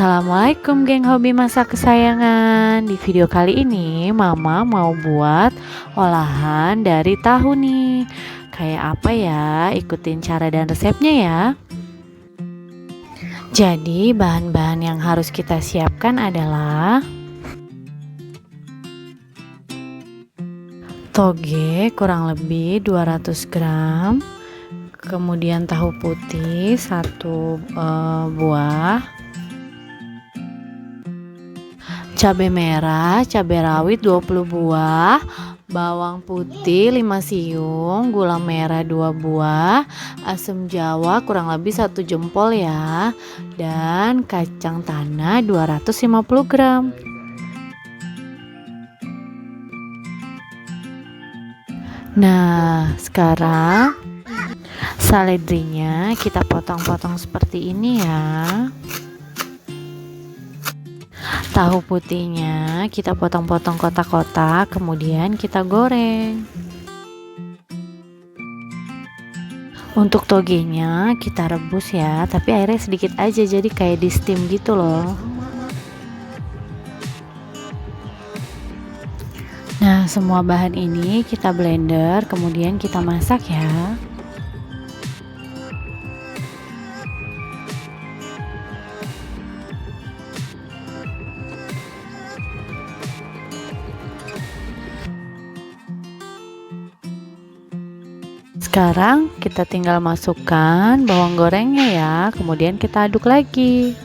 Assalamualaikum geng hobi masak kesayangan. Di video kali ini Mama mau buat olahan dari tahu nih. Kayak apa ya? Ikutin cara dan resepnya ya. Jadi bahan-bahan yang harus kita siapkan adalah toge kurang lebih 200 gram, kemudian tahu putih 1 buah, cabai merah, cabai rawit 20 buah, bawang putih 5 siung, gula merah 2 buah, asam jawa kurang lebih 1 jempol ya, dan kacang tanah 250 gram. Nah, sekarang seledrinya kita potong-potong seperti ini ya. Tahu putihnya kita potong-potong kotak-kotak, kemudian kita goreng. Untuk togenya kita rebus ya, tapi airnya sedikit aja, jadi kayak di steam gitu loh. Nah, semua bahan ini kita blender, kemudian kita masak ya. Sekarang kita tinggal masukkan bawang gorengnya ya, kemudian kita aduk lagi.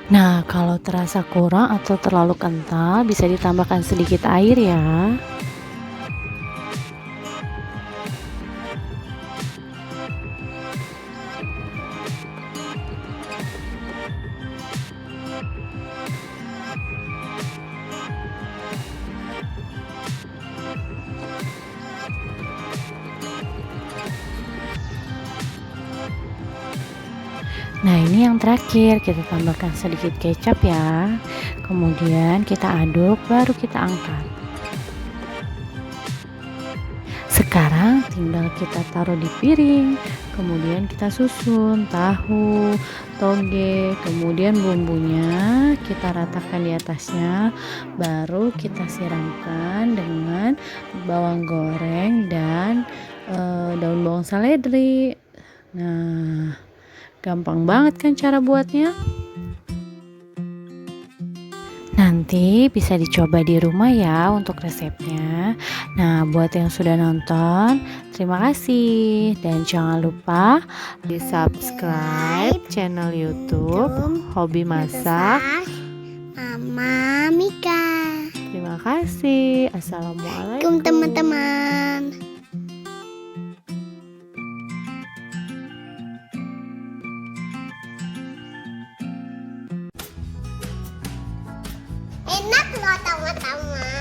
Nah, kalau terasa kurang atau terlalu kental, bisa ditambahkan sedikit air ya. Nah, ini yang terakhir, kita tambahkan sedikit kecap ya. Kemudian kita aduk, baru kita angkat. Sekarang tinggal kita taruh di piring. Kemudian kita susun tahu, toge, kemudian bumbunya kita ratakan di atasnya. Baru kita siramkan dengan bawang goreng dan daun bawang seledri. Nah, gampang banget kan cara buatnya? Nanti bisa dicoba di rumah ya untuk resepnya. Nah, buat yang sudah nonton, terima kasih. Dan jangan lupa di subscribe channel YouTube Hobi Masak Mama Mika. Terima kasih. Assalamualaikum Teman-teman. Enak loh teman-teman.